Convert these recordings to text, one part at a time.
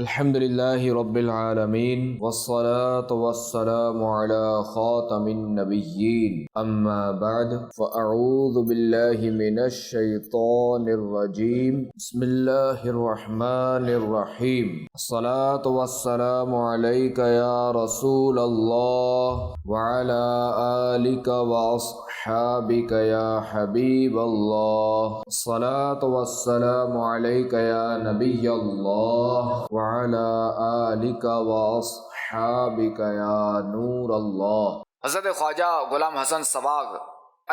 الحمدللہ رب العالمین والصلاة والسلام على خاتم النبیین اما بعد فاعوذ باللہ من الشیطان الرجیم بسم اللہ الرحمن الرحیم الصلاة والسلام علیک یا رسول اللہ وعلى آلک واصحابک یا حبیب اللہ الصلاة والسلام علیک یا نبی اللہ وعلى آلک واصحابک یا نور اللہ۔ حضرت خواجہ غلام حسن سواغ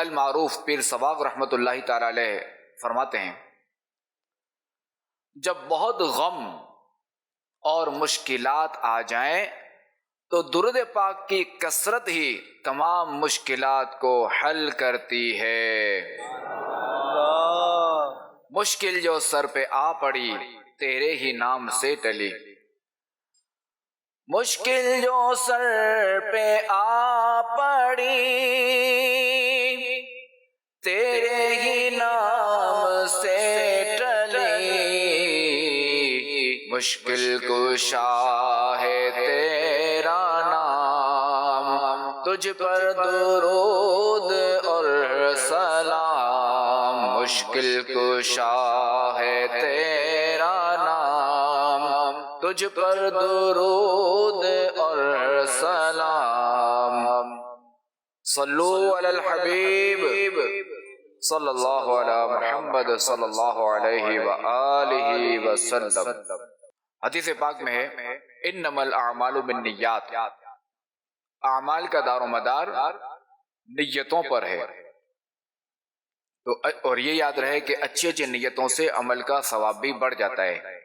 المعروف پیر سواغ رحمۃ اللہ تعالی علیہ فرماتے ہیں، جب بہت غم اور مشکلات آ جائیں تو درود پاک کی کثرت ہی تمام مشکلات کو حل کرتی ہے۔ مشکل جو سر پہ آ پڑی تیرے ہی نام سے ٹلی، مشکل جو سر پہ آ پڑی تیرے ہی نام سے ٹلی، مشکل کشا ہے تیرا نام، تجھ پر درود اور سلام، مشکل کشا ہے تیرا نام، تجھ پر درود اور سلام۔ صلو علی الحبیب صلی اللہ علی محمد صلی اللہ علیہ وآلہ وسلم۔ حدیث پاک میں ہے انما الاعمال بالنیات، اعمال کا دار و مدار نیتوں پر ہے، تو اور یہ یاد رہے کہ اچھی اچھی نیتوں سے عمل کا ثواب بھی بڑھ جاتا ہے۔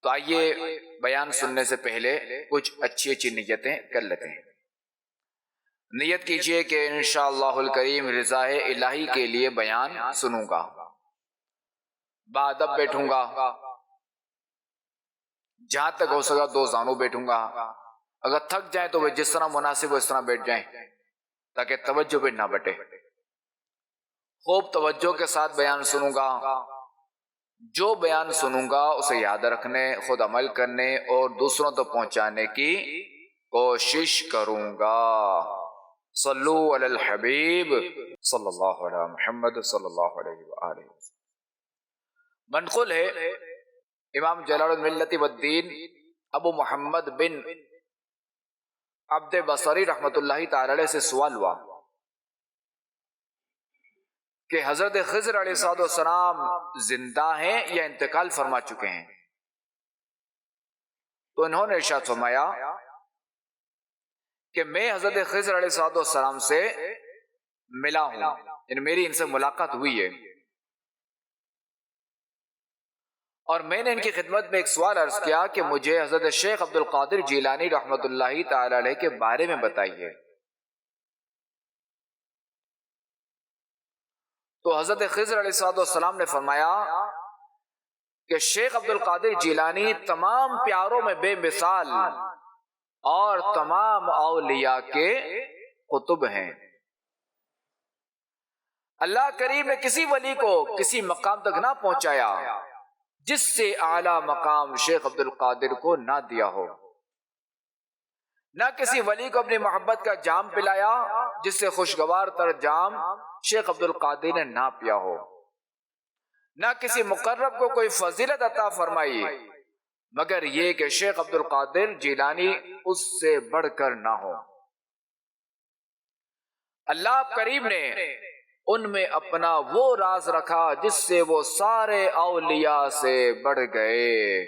تو آئیے بیان سننے سے پہلے کچھ اچھی اچھی نیتیں کر لیتے ہیں۔ نیت کیجئے کہ انشاءاللہ الکریم رضا الہی کے لیے بیان سنوں گا، بادب بیٹھوں گا، جہاں تک ہو سکا دو زانوں بیٹھوں گا، اگر تھک جائیں تو وہ جس طرح مناسب ہو اس طرح بیٹھ جائیں تاکہ توجہ پہ نہ بٹے۔ خوب توجہ کے ساتھ بیان سنوں گا، جو بیان سنوں گا اسے یاد رکھنے، خود عمل کرنے اور دوسروں تک پہنچانے کی کوشش کروں گا۔ صلو علی الحبیب صلی اللہ علیہ محمد صلی اللہ علیہ وآلہ وسلم۔ منقول ہے امام جلال الملت والدین ابو محمد بن عبد بصری رحمۃ اللہ تعالی علیہ سے سوال ہوا کہ حضرت خضر علیہ السلام زندہ ہیں یا انتقال فرما چکے ہیں؟ تو انہوں نے ارشاد فرمایا کہ میں حضرت خضر علیہ السلام سے ملا ہوں، یعنی میری ان سے ملاقات ہوئی ہے، اور میں نے ان کی خدمت میں ایک سوال عرض کیا کہ مجھے حضرت شیخ عبد القادر جیلانی رحمۃ اللہ تعالی علیہ کے بارے میں بتائیے۔ تو حضرت خضر علیہ السلام نے فرمایا کہ شیخ عبد القادر جیلانی تمام پیاروں میں بے مثال اور تمام اولیاء کے قطب ہیں۔ اللہ کریم نے کسی ولی کو کسی مقام تک نہ پہنچایا جس سے اعلیٰ مقام شیخ عبد القادر کو نہ دیا ہو، نہ کسی ولی کو اپنی محبت کا جام پلایا جس سے خوشگوار تر جام شیخ عبد القادر نے نہ پیا ہو، نہ کسی مقرب کو کوئی فضیلت عطا فرمائی مگر یہ کہ شیخ عبد القادر جیلانی اس سے بڑھ کر نہ ہو۔ اللہ کریم نے ان میں اپنا وہ راز رکھا جس سے وہ سارے اولیاء سے بڑھ گئے۔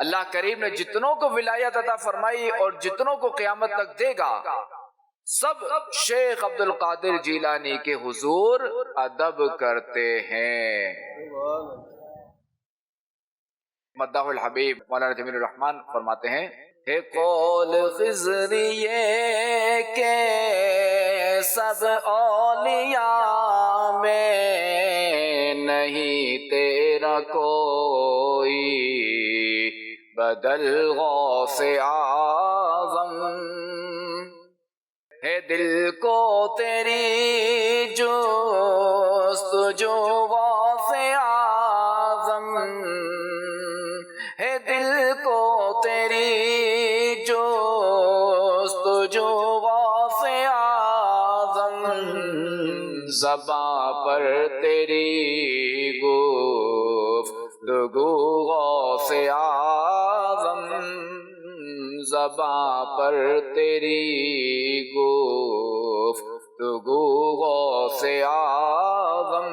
اللہ کریم نے جتنوں کو ولایت عطا فرمائی اور جتنوں کو قیامت تک دے گا سب شیخ عبد القادر جیلانی کے حضور ادب کرتے ہیں۔ مداح الحبیب مولانا جمیل الرحمن فرماتے ہیں، ہے قول خضریے کے سب اولیاء میں نہیں تیرا کوئی، بدل غوث اعظم ہے دل کو تیری جستجو غوث اعظم ہے دل کو تیری جستجو غوث اعظم زباں پر تیری گفتگو غوث اعظم زباں پر تیری گفتگو غوث اعظم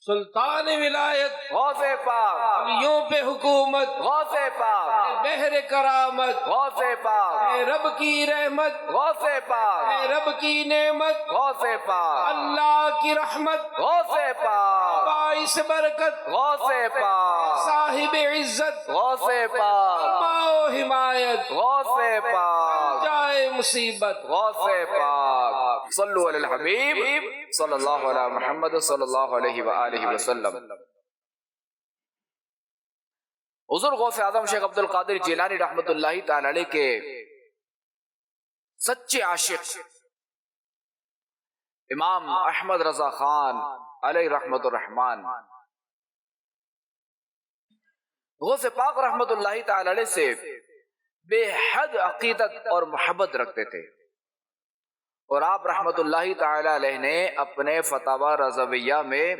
سلطان ولایت غوث پاک ولیوں پہ حکومت غوث پاک بحر کرامت غوث پاک اے رب کی رحمت غوث پاک اے رب کی نعمت غوث پاک اللہ کی رحمت غوث پاک باعث برکت غوث پاک صاحب عزت غوث پاک ماؤ حمایت غوث پاک جائے مصیبت غوث پاک صلو علی الحبیب صلی اللہ علیہ محمد صلی اللہ علیہ وآلہ وسلم. حضور غوث اعظم شیخ عبد القادر جیلانی رحمت اللہ تعالی علیہ کے سچے عاشق امام احمد رضا خان علیہ رحمت الرحمن غوث پاک رحمت اللہ تعالی علیہ سے بے حد عقیدت اور محبت رکھتے تھے، اور آپ رحمت اللہ تعالی علیہ نے اپنے فتاوی رضویہ میں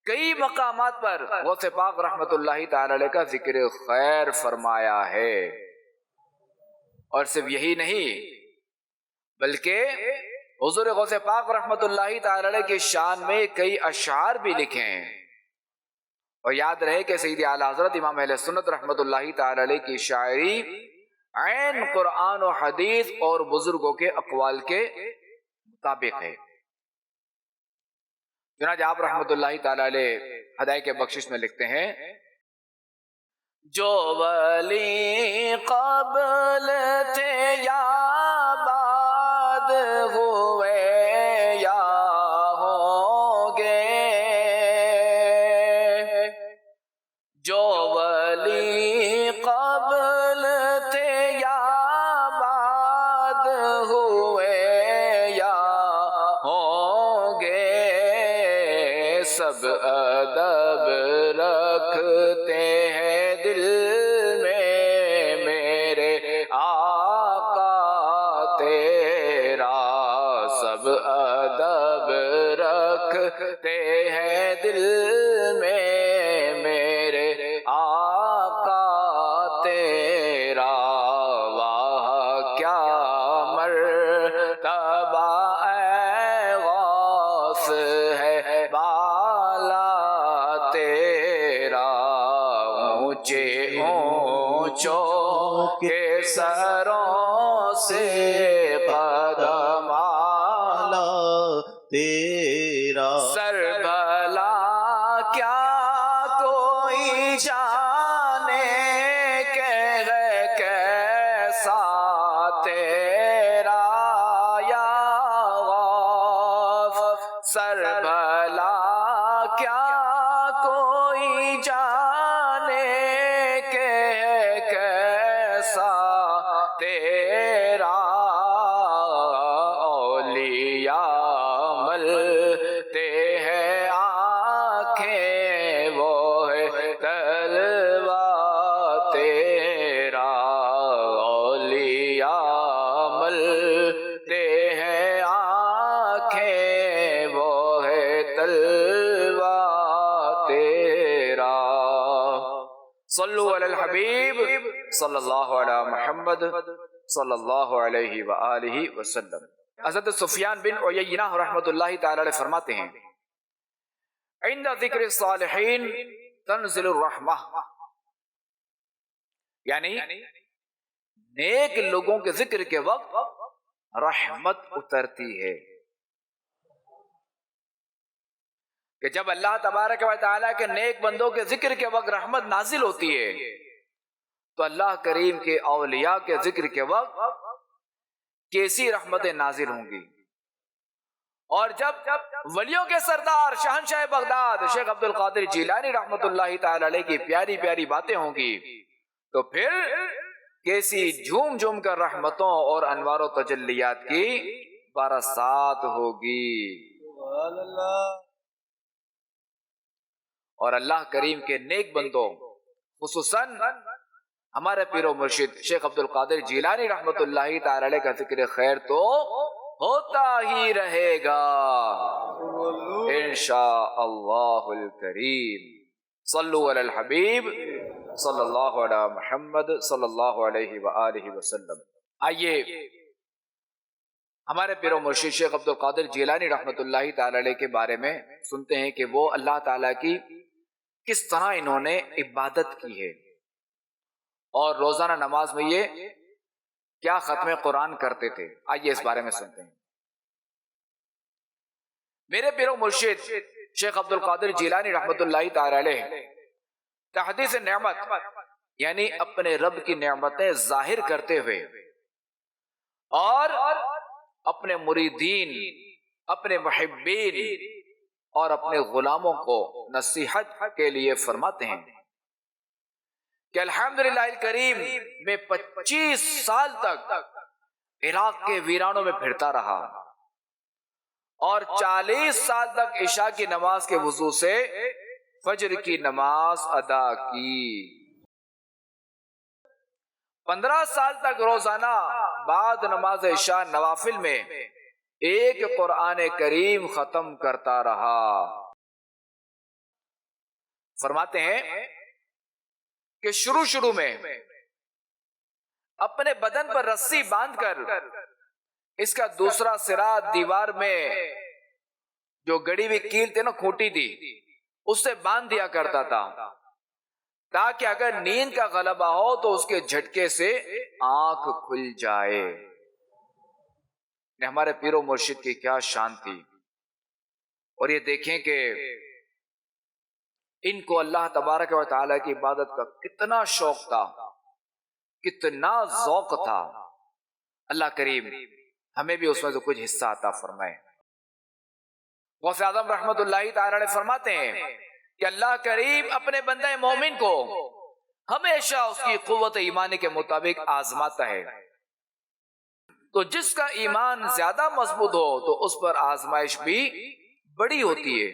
کئی مقامات پر غوث پاک رحمت اللہ تعالی علیہ کا ذکر خیر فرمایا ہے. اور صرف یہی نہیں بلکہ حضور غوث پاک رحمت اللہ تعالی علیہ کی شان میں کئی اشعار بھی لکھے ہیں. اور یاد رہے کہ سیدی اعلیٰ حضرت امام اہل سنت رحمت اللہ تعالی علیہ کی شاعری عین قرآن و حدیث اور بزرگوں کے اقوال کے مطابق ہے. چنانچہ آپ رحمت اللہ تعالی علیہ ہدایت کے بخشش میں لکھتے ہیں، جو ولی قبل تھے یا بعد ہوئے یا ہوں گے، جو ولی قبل تھے یا بعد ہوئے یا ہوں گے، سب ادب رکھتے ہیں دل میں میرے آقا تیرا، سب ادب رکھتے ہیں دل میں میرے آقا تیرا. واہ کیا مرتبہ اے غوث ہے بالا تیرا، اونچے اونچوں کے سروں سے قدم آلہ تیرا، سر بھلا کیا کوئی جانے کہ ہے کیسا تیرا یا غوث، سر بھلا کیا کوئی جانے کہ ہے کیسا تیرا. اولیاء ملتے ہیں آنکھیں وہ ہے تلوہ تیرا، اولیاء ملتے ہیں آنکھیں وہ ہے تلوہ تیرا. صلو علی الحبیب صلی اللہ علی محمد صلی اللہ علیہ وآلہ وسلم. حضرت سفیان بن عیینہ رحمت اللہ تعالی علیہ فرماتے ہیں، عند ذکر الصالحین تنزل الرحمہ، یعنی نیک لوگوں کے ذکر کے وقت رحمت اترتی ہے. کہ جب اللہ تبارک و تعالیٰ کے نیک بندوں کے ذکر کے وقت رحمت نازل ہوتی ہے تو اللہ کریم کے اولیاء کے ذکر کے وقت کیسی رحمتیں نازل ہوں گی. اور جب ولیوں کے سردار شہنشاہ بغداد شیخ عبد القادر جیلانی رحمت اللہ تعالی علیہ کی پیاری پیاری باتیں ہوں گی تو پھر کیسی جھوم جھوم کر رحمتوں اور انوار و تجلیات کی برسات ہوگی. اور اللہ کریم کے نیک بندوں خصوصاً ہمارے پیر و مرشد شیخ عبد القادر جیلانی رحمت اللہ تعالی علیہ کا ذکر خیر تو ہوتا ہی رہے گا انشاء اللہ الکریم. صلو علی الحبیب صلی اللہ علی محمد صلی اللہ علیہ وآلہ وسلم. آئیے ہمارے پیر و مرشد شیخ عبد القادر جیلانی رحمت اللہ تعالی علیہ کے بارے میں سنتے ہیں کہ وہ اللہ تعالیٰ کی کس طرح انہوں نے عبادت کی ہے، اور روزانہ نماز میں یہ کیا ختم قرآن کرتے تھے. آئیے اس بارے میں سنتے ہیں. میرے پیر و مرشد شیخ عبد القادر جیلانی رحمت اللہ تعالی علیہ تحدیث نعمت یعنی اپنے رب کی نعمتیں ظاہر کرتے ہوئے اور اپنے مریدین، اپنے محبین اور اپنے غلاموں کو نصیحت کے لیے فرماتے ہیں کہ الحمدللہ الکریم میں 25 سال تک عراق کے ویرانوں میں پھرتا رہا اور 40 سال تک عشاء کی نماز کے وضو سے فجر کی نماز ادا کی. 15 سال تک روزانہ بعد نماز عشاء نوافل میں ایک قرآن کریم ختم کرتا رہا. فرماتے ہیں کہ شروع میں اپنے بدن پر رسی باندھ کر اس کا دوسرا سرا دیوار میں جو گڑی ہوئی کیل تھی نا، کھوٹی تھی، اس سے باندھ دیا کرتا تھا تاکہ اگر نیند کا غلبہ ہو تو اس کے جھٹکے سے آنکھ کھل جائے. ہمارے پیر و مرشد کی کیا شان تھی. اور یہ دیکھیں کہ ان کو اللہ تبارک و تعالی کی عبادت کا کتنا شوق تھا، کتنا ذوق تھا. اللہ کریم ہمیں بھی اس میں سے کچھ حصہ عطا فرمائے. غوث اعظم رحمت اللہ تعالی علیہ فرماتے ہیں کہ اللہ کریم اپنے بندہ مومن کو ہمیشہ اس کی قوت ایمانی کے مطابق آزماتا ہے. تو جس کا ایمان زیادہ مضبوط ہو تو اس پر آزمائش بھی بڑی ہوتی ہے.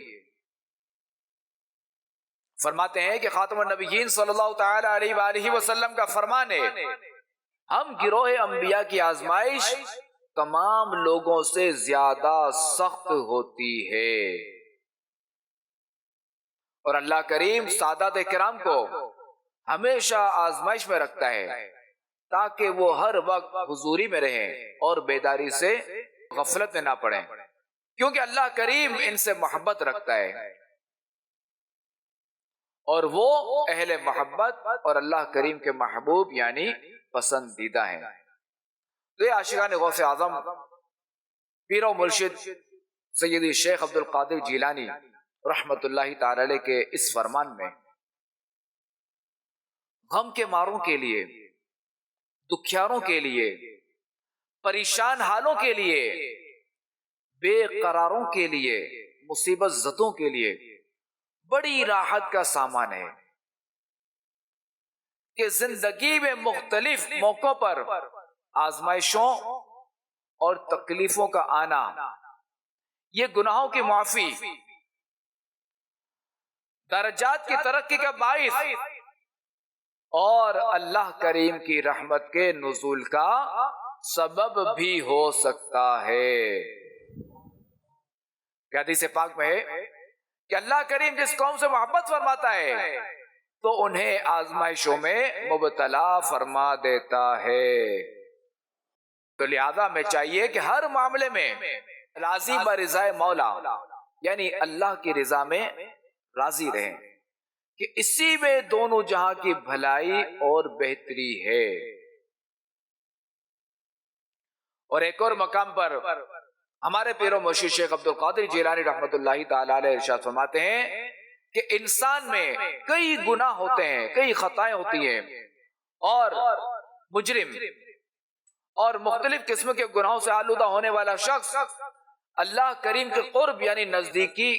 فرماتے ہیں کہ خاتم النبیین صلی اللہ تعالی علیہ وآلہ وسلم کا فرمان ہے، ہم گروہ انبیاء کی آزمائش تمام لوگوں سے زیادہ سخت ہوتی ہے. اور اللہ کریم سادات کرام کو ہمیشہ آزمائش میں رکھتا ہے تاکہ وہ ہر وقت حضوری میں رہیں اور بیداری سے غفلت میں نہ پڑیں، کیونکہ اللہ کریم ان سے محبت رکھتا ہے اور وہ اہل محبت اور اللہ کریم کے محبوب یعنی پسندیدہ ہیں. تو یہ عاشقان غوث اعظم پیر و مرشد سیدی شیخ عبد القادر جیلانی رحمت اللہ تعالی علیہ کے اس فرمان میں غم کے ماروں کے لیے، دکھیاروں کے لیے، پریشان حالوں کے لیے، بے قراروں کے لیے، مصیبت زدوں کے لیے بڑی راحت کا سامان ہے کہ زندگی میں مختلف موقعوں پر آزمائشوں اور تکلیفوں کا آنا، یہ گناہوں کی معافی، درجات کی ترقی کا باعث اور اللہ کریم کی رحمت کے نزول کا سبب بھی ہو سکتا ہے. کہ حدیث پاک میں ہے کہ اللہ کریم جس قوم سے محبت فرماتا ہے تو انہیں آزمائشوں میں مبتلا فرما دیتا ہے. تو لہذا میں چاہیے کہ ہر معاملے میں راضی برضا مولا یعنی اللہ کی رضا میں راضی رہیں کہ اسی میں دونوں جہاں کی بھلائی اور بہتری ہے. اور ایک اور مقام پر ہمارے پیر و مرشد شیخ عبد القادر جیلانی رحمت اللہ تعالی علیہ ارشاد فرماتے ہیں کہ انسان میں کئی گناہ ہوتے ہیں، کئی خطائیں ہوتی ہیں، اور مجرم اور مختلف قسم کے گناہوں سے آلودہ ہونے والا شخص اللہ کریم کے قرب یعنی نزدیکی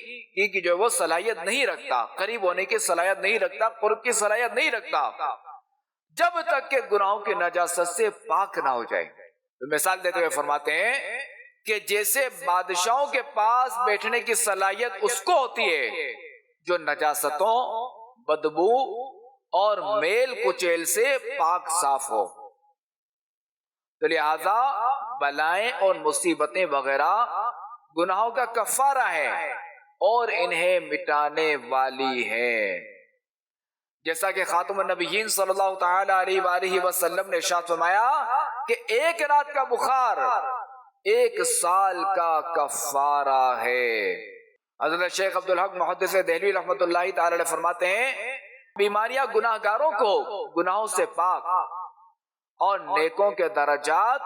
کی جو وہ صلاحیت نہیں رکھتا، قریب ہونے کی صلاحیت نہیں رکھتا، قرب کی صلاحیت نہیں رکھتا. جب تک کہ گناہوں کی نجاست سے پاک نہ ہو جائے. تو مثال دیتے ہوئے فرماتے ہیں کہ جیسے بادشاہوں کے پاس بیٹھنے کی صلاحیت اس کو ہوتی ہے جو نجاستوں، بدبو اور میل کچیل سے پاک صاف ہو. تو لہذا بلائیں اور مصیبتیں وغیرہ گناہوں کا کفارہ ہے اور انہیں مٹانے والی ہے. جیسا کہ خاتم النبیین صلی اللہ تعالی علیہ وآلہ وسلم نے ارشاد فرمایا کہ ایک رات کا بخار 1 سال کا کفارہ ہے. حضرت شیخ عبدالحق محدث دہلوی رحمۃ اللہ تعالی علیہ فرماتے ہیں بیماریاں گناہ گاروں کو گناہوں سے پاک اور نیکوں کے درجات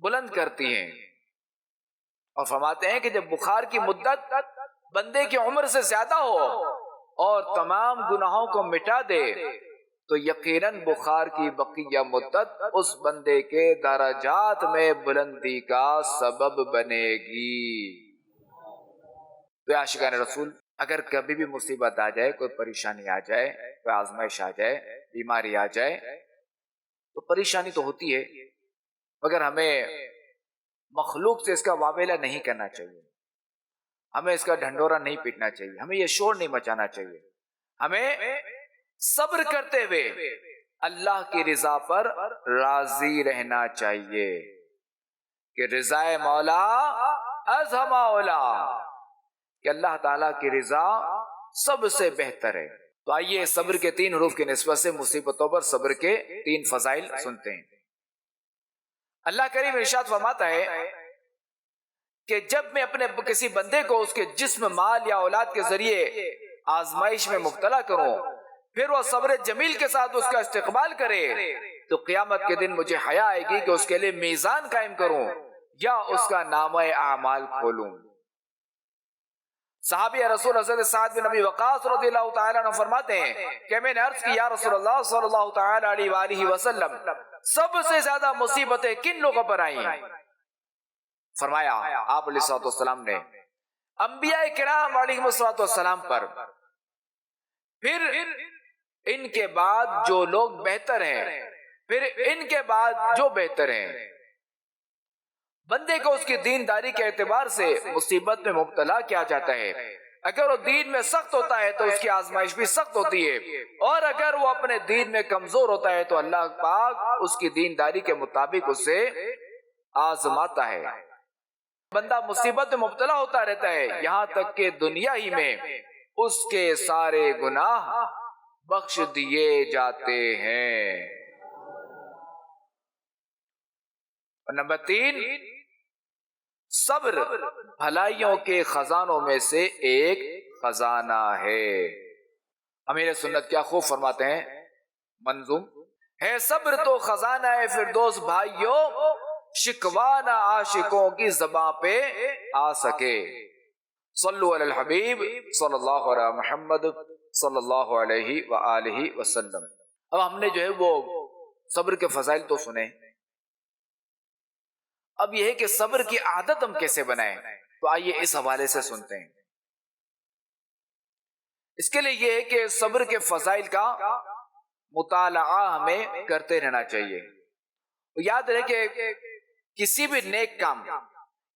بلند کرتی ہیں. اور فرماتے ہیں کہ جب بخار کی مدت بندے کی عمر سے زیادہ ہو اور تمام گناہوں کو مٹا دے تو یقیناً بخار کی بقیہ مدت اس بندے کے درجات میں بلندی کا سبب بنے گی. تو عاشقان رسول، اگر کبھی بھی مصیبت آ جائے، کوئی پریشانی آ جائے، کوئی آزمائش آ جائے، بیماری آ جائے، تو پریشانی تو ہوتی ہے، مگر ہمیں مخلوق سے اس کا واویلا نہیں کرنا چاہیے، ہمیں اس کا ڈھنڈورا نہیں پیٹنا چاہیے، ہمیں یہ شور نہیں مچانا چاہیے. ہمیں صبر کرتے ہوئے اللہ کی رضا پر راضی رہنا چاہیے کہ رضا مولا ازہم اولا، کہ اللہ تعالیٰ کی رضا سب سے بہتر ہے. تو آئیے صبر کے 3 حروف کی نسبت سے مصیبتوں پر صبر کے 3 فضائل سنتے ہیں. اللہ کریم ارشاد فرماتا ہے کہ جب میں اپنے کسی بندے کو اس کے جسم، مال یا اولاد کے ذریعے آزمائش میں مبتلا کروں، پھر وہ صبر جمیل کے ساتھ اس کا استقبال کرے، تو قیامت کے دن مجھے حیا آئے گی کہ اس کے لیے میزان قائم کروں یا اس کا نامہ اعمال کھولوں. صحابی رسول حضرت سعد بن ابی وقاص رضی اللہ تعالیٰ عنہ فرماتے ہیں کہ میں نے عرض کی یا رسول اللہ صلی اللہ تعالیٰ علیہ وآلہ وسلم، سب سے زیادہ مصیبتیں کن لوگوں پر آئیں؟ فرمایا آپ علیہ الصلوۃ والسلام نے انبیاء کرام علیہ الصلوۃ والسلام پر، پھر ان کے بعد جو لوگ بہتر ہیں، پھر ان کے بعد جو بہتر ہیں. بندے کو اس کی دینداری کے اعتبار سے مصیبت میں مبتلا کیا جاتا ہے. اگر وہ دین میں سخت ہوتا ہے تو اس کی آزمائش بھی سخت ہوتی ہے، اور اگر وہ اپنے دین میں کمزور ہوتا ہے تو اللہ پاک اس کی دینداری کے مطابق اسے آزماتا ہے. بندہ مصیبت میں مبتلا ہوتا رہتا ہے یہاں تک کہ دنیا ہی میں اس کے سارے گناہ بخش دیے جاتے ہیں. اور نمبر 3، صبر بھلائیوں کے خزانوں میں سے ایک خزانہ ہے. امیر سنت کیا خوب فرماتے ہیں منظوم ہے، صبر تو خزانہ ہے فردوس بھائیو، شکوانہ عاشقوں کی زباں پہ آ سکے. صلو علی الحبیب صلی اللہ علیہ محمد صلی اللہ علیہ وآلہ وسلم. اب ہم نے جو ہے وہ صبر کے فضائل تو سنے، اب یہ ہے کہ صبر کی عادت ہم کیسے بنائیں، تو آئیے اس حوالے سے سنتے ہیں. اس کے لیے یہ ہے کہ صبر کے فضائل کا مطالعہ ہمیں کرتے رہنا چاہیے. یاد رہے کہ کسی بھی نیک کام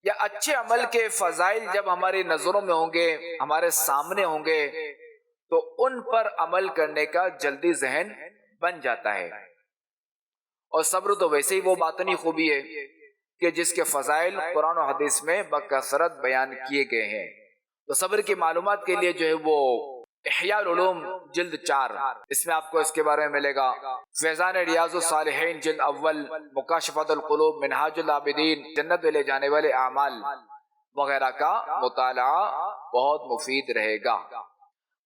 یا اچھے عمل کے فضائل جب ہماری نظروں میں ہوں گے، ہمارے سامنے ہوں گے، تو ان پر عمل کرنے کا جلدی ذہن بن جاتا ہے. اور صبر تو ویسے ہی وہ باطنی خوبی ہے کہ جس کے فضائل قرآن و حدیث میں بکثرت بیان کیے گئے ہیں. تو صبر کی معلومات کے لیے جو ہے وہ احیاء العلوم جلد 4، اس میں آپ کو اس کے بارے میں ملے گا. فیضان ریاض الصالحین جلد اول، مکاشفۃ القلوب، منہاج العابدین، جنت میں لے جانے والے اعمال وغیرہ کا مطالعہ بہت مفید رہے گا.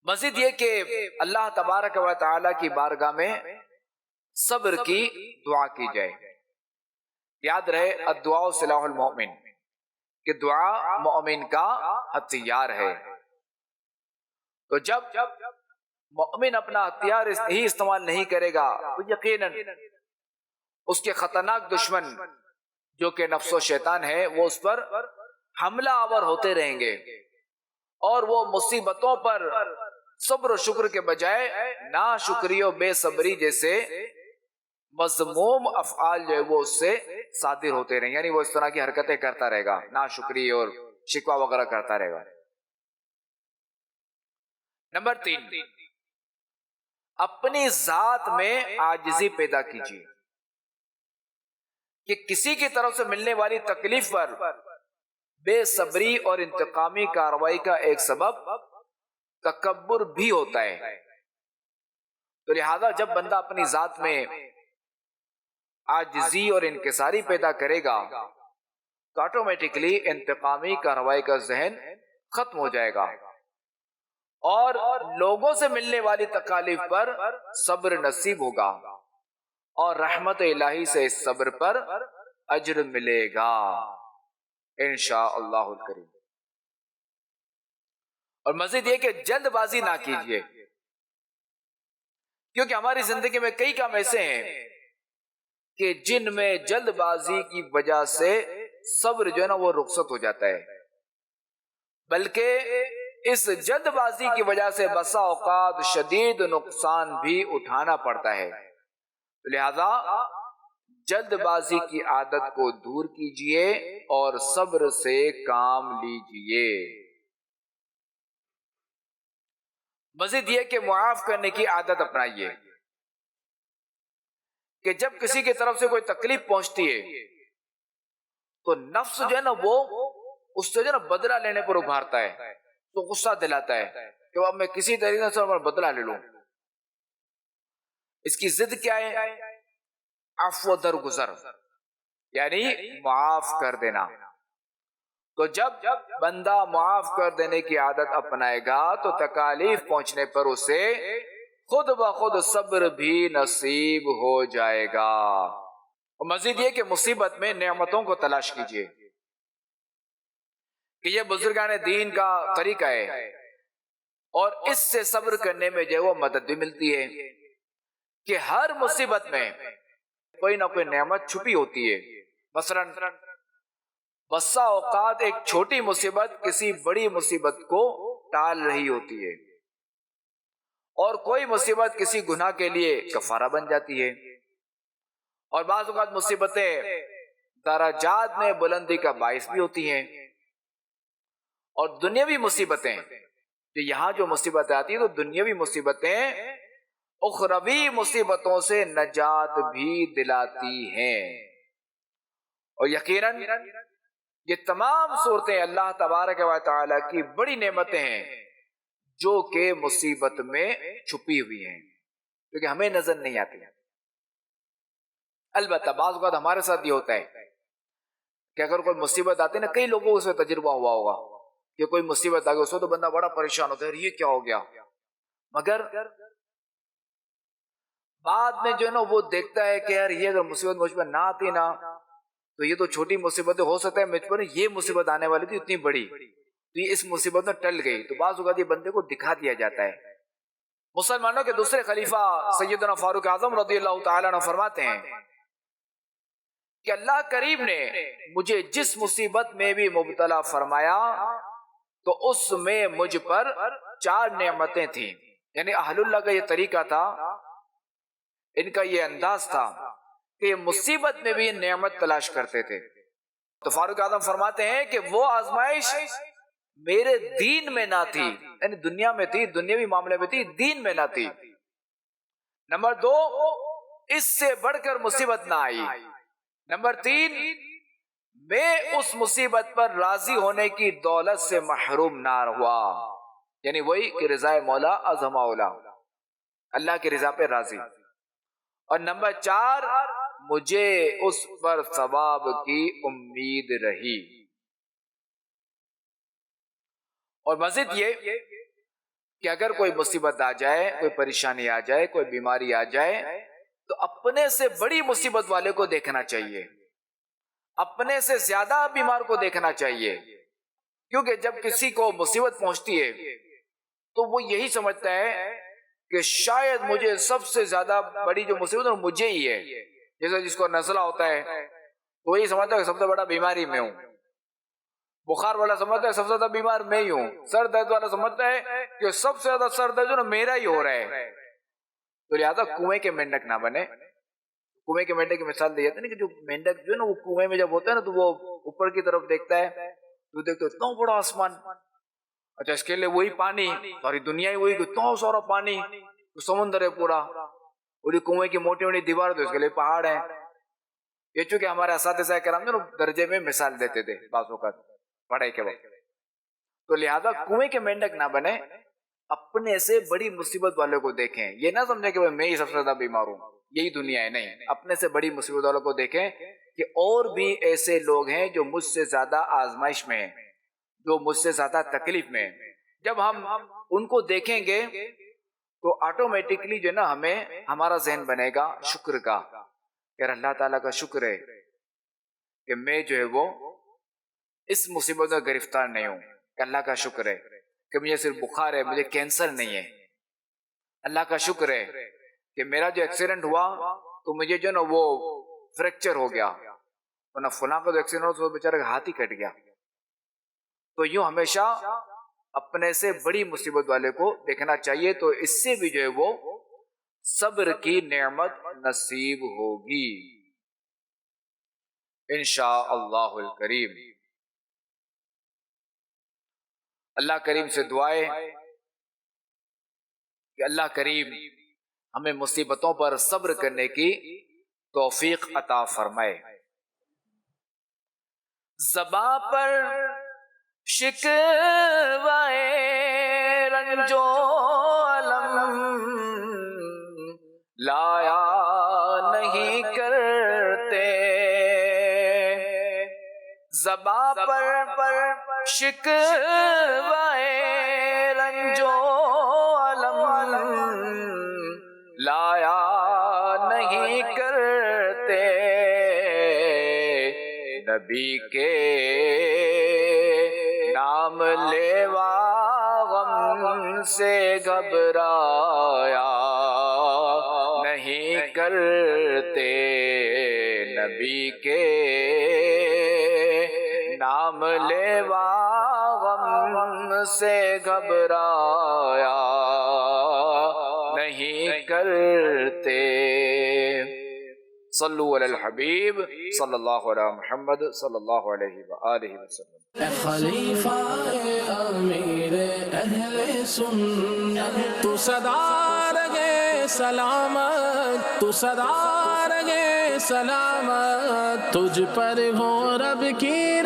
مزید یہ کہ اللہ تبارک و تعالی کی بارگاہ میں صبر کی دعا کی جائے. یاد رہے الدعاء سلاح المؤمن، کہ دعا مومن کا ہتھیار ہے. تو جب مومن اپنا ہتھیار ہی استعمال نہیں کرے گا تو یقیناً اس کے خطرناک دشمن جو کہ نفس و شیطان ہے وہ اس پر حملہ آور ہوتے رہیں گے، اور وہ مصیبتوں پر صبر و شکر کے بجائے ناشکری و بے صبری جیسے مذموم افعال جو ہے وہ اس سے صادر ہوتے رہیں، یعنی وہ اس طرح کی حرکتیں کرتا رہے گا، ناشکری اور شکوہ وغیرہ کرتا رہے گا۔ نمبر 3، اپنی ذات میں عاجزی پیدا کیجیے کہ کسی کی طرف سے ملنے والی تکلیف پر بے صبری اور انتقامی کارروائی کا ایک سبب تکبر بھی ہوتا ہے۔ تو لہذا جب بندہ اپنی ذات میں عاجزی اور انکساری پیدا کرے گا تو آٹومیٹکلی انتقامی کارروائی کا ذہن ختم ہو جائے گا، اور لوگوں سے ملنے والی تکالیف پر صبر نصیب ہوگا، اور رحمت الہی سے اس صبر پر اجر ملے گا انشاءاللہ الکریم۔ اور مزید یہ کہ جلد بازی نہ کیجیے، کیونکہ ہماری زندگی میں کئی کام ایسے ہیں کہ جن میں جلد بازی کی وجہ سے صبر جو ہے نا وہ رخصت ہو جاتا ہے، بلکہ اس جلد بازی کی وجہ سے بسا اوقات شدید نقصان بھی اٹھانا پڑتا ہے۔ لہذا جلد بازی کی عادت کو دور کیجیے اور صبر سے کام لیجیے۔ مزید یہ کہ معاف کرنے کی عادت اپنائیے کہ جب کسی کی طرف سے کوئی تکلیف پہنچتی ہے تو نفس جو ہے نا وہ اس سے جو ہے نا بدلہ لینے پر ابھارتا ہے، تو غصہ دلاتا ہے کہ اب میں کسی طریقے سے بدلہ لے لوں۔ اس کی ضد کیا ہے؟ عفو درگزر، یعنی معاف کر دینا۔ تو جب بندہ معاف کر دینے کی عادت اپنائے گا تو تکالیف پہنچنے پر اسے خود بخود صبر بھی نصیب ہو جائے گا۔ اور مزید یہ کہ مصیبت میں نعمتوں کو تلاش کیجیے کہ یہ بزرگان دین کا طریقہ ہے، اور اس سے صبر کرنے میں جو وہ مدد بھی ملتی ہے کہ ہر مصیبت میں کوئی نہ کوئی نعمت چھپی ہوتی ہے۔ مثلا بسا اوقات ایک چھوٹی مصیبت کسی بڑی مصیبت کو ٹال رہی ہوتی ہے، اور کوئی مصیبت کسی گناہ کے لیے کفارہ بن جاتی ہے، اور بعض اوقات مصیبتیں درجات میں بلندی کا باعث بھی ہوتی ہیں۔ اور دنیاوی مصیبتیں کہ یہاں جو مصیبتیں آتی ہیں تو دنیاوی مصیبتیں اخروی مصیبتوں سے نجات بھی دلاتی ہیں۔ اور یقیناً یہ تمام صورتیں اللہ تبارک و تعالی کی بڑی نعمتیں ہیں جو کہ مصیبت میں چھپی ہوئی ہیں، کیونکہ ہمیں نظر نہیں آتی۔ البتہ بعض اوقات ہمارے ساتھ یہ ہوتا ہے کہ اگر کوئی مصیبت آتی ہے نا، کئی لوگوں کو اس میں تجربہ ہوا ہوگا کہ کوئی مصیبت آ گئی، اس کو تو بندہ بڑا پریشان ہوتا ہے، یہ کیا ہو گیا، مگر بعد میں جو ہے نا وہ دیکھتا ہے کہ یار یہ اگر مصیبت مجھ پر نہ آتی نا تو یہ تو چھوٹی مصیبتیں ہو سکتا ہے، مجھ پر یہ مصیبت آنے والی تھی اتنی بڑی، تو یہ اس مصیبت میں ٹل گئی۔ تو بعض اوقات یہ بندے کو دکھا دیا جاتا ہے۔ مسلمانوں کے دوسرے خلیفہ سیدنا فاروق اعظم رضی اللہ تعالیٰ عنہ فرماتے ہیں کہ اللہ کریم نے مجھے جس مصیبت میں بھی مبتلا فرمایا تو اس میں مجھ پر 4 نعمتیں تھیں۔ یعنی اہل اللہ کا یہ طریقہ تھا، ان کا یہ انداز تھا کہ یہ مصیبت میں بھی نعمت تلاش کرتے تھے۔ تو فاروق اعظم فرماتے ہیں کہ وہ آزمائش میرے دین میں نہ تھی، یعنی دنیا میں تھی، دنیاوی معاملے میں تھی، دین میں نہ تھی۔ نمبر 2، اس سے بڑھ کر مصیبت نہ آئی۔ نمبر 3، میں اس مصیبت پر راضی ہونے کی دولت سے محروم نہ ہوا، یعنی وہی کہ رضا مولا اعظم اولا، اللہ کی رضا پہ راضی۔ اور نمبر 4، مجھے اس پر ثواب کی امید رہی۔ اور مزید یہ کہ اگر کوئی مصیبت آ جائے، کوئی پریشانی آ جائے، کوئی بیماری آ جائے تو اپنے سے بڑی مصیبت والے کو دیکھنا چاہیے، اپنے سے زیادہ بیمار کو دیکھنا چاہیے، کیونکہ جب کسی کو مصیبت پہنچتی ہے تو وہ یہی سمجھتا ہے کہ شاید مجھے سب سے زیادہ بڑی جو مصیبت ہے مجھے ہی ہے۔ جیسے جس کو نزلہ ہوتا ہے تو وہی سمجھتا ہے کہ سب سے بڑا بیماری میں ہوں، بخار والا سمجھتا ہے سب سے زیادہ بیمار میں ہی ہوں، سر درد والا سمجھتا ہے کہ سب سے زیادہ سر درد جو نا میرا ہی ہو رہا ہے۔ تو لہذا کنویں کے مینڈک نہ بنے، کنویں کے مینڈک کی مثال دی جاتی ہے نا کہ جو مینڈک جو ہے نا وہ کنویں میں جب ہوتا ہے نا تو وہ اوپر کی طرف دیکھتا ہے تو دیکھتے اتنا بڑا آسمان، اچھا اس کے لیے وہی پانی، ساری دنیا ہی وہی، اتنا سارا پانی، تو سمندر ہے پورا، اور یہ کنویں کی موٹی موٹی دیوار تو اس کے لیے پہاڑ ہیں. یہ چونکہ ہمارے اساتذہ کرام جو درجے میں مثال دیتے تھے بعض وقت پڑھائی کے وقت، تو لہذا کنویں کے مینڈک نہ بنے، اپنے سے بڑی مصیبت والے کو دیکھیں. یہ نہ سمجھیں کہ میں ہی سب سے زیادہ بیمار ہوں، یہی دنیا ہے، نہیں، اپنے سے بڑی مصیبت والوں کو دیکھیں کہ اور بھی ایسے لوگ ہیں جو مجھ سے زیادہ آزمائش میں ہیں، جو مجھ سے زیادہ تکلیف میں ہیں. جب ہم ان کو دیکھیں گے تو آٹومیٹکلی جو ہے نا ہمیں ہمارا ذہن بنے گا شکر کا، کہ اللہ تعالیٰ کا شکر ہے کہ میں جو ہے وہ اس مصیبت میں گرفتار نہیں ہوں، کہ اللہ کا شکر ہے کہ مجھے صرف بخار ہے، مجھے کینسر نہیں ہے. اللہ کا شکر ہے کہ میرا جو ایکسیڈنٹ ہوا تو مجھے جو نا وہ فریکچر ہو گیا، ورنہ فلاں کا جو ایکسیڈنٹ ہوا تو بیچارے کا ہاتھ ہی کٹ گیا. تو یوں ہمیشہ اپنے سے بڑی مصیبت والے کو دیکھنا چاہیے، تو اس سے بھی جو ہے وہ صبر کی نعمت نصیب ہوگی انشاءاللہ الکریم. اللہ کریم سے دعائے کہ اللہ کریم ہمیں مصیبتوں پر صبر کرنے کی توفیق عطا فرمائے. زباں پر شکوائے رنج و الم لایا نہیں کرتے، زباں پر شکوائے رنج و الم لایا نہیں کرتے، نبی کے نام لیوا غم سے گھبرایا نہیں کرتے، نبی کے نام لیوا غم سے گھبرایا نہیں کرتے. صلو علی الحبیب صلی اللہ علیہ محمد صلی اللہ علیہ وآلہ وسلم. اے خلیفہ امیر اہل سنت، تو سدا رہے سلامت، تو سدا رہے سلامت، تجھ پر ہو رب کی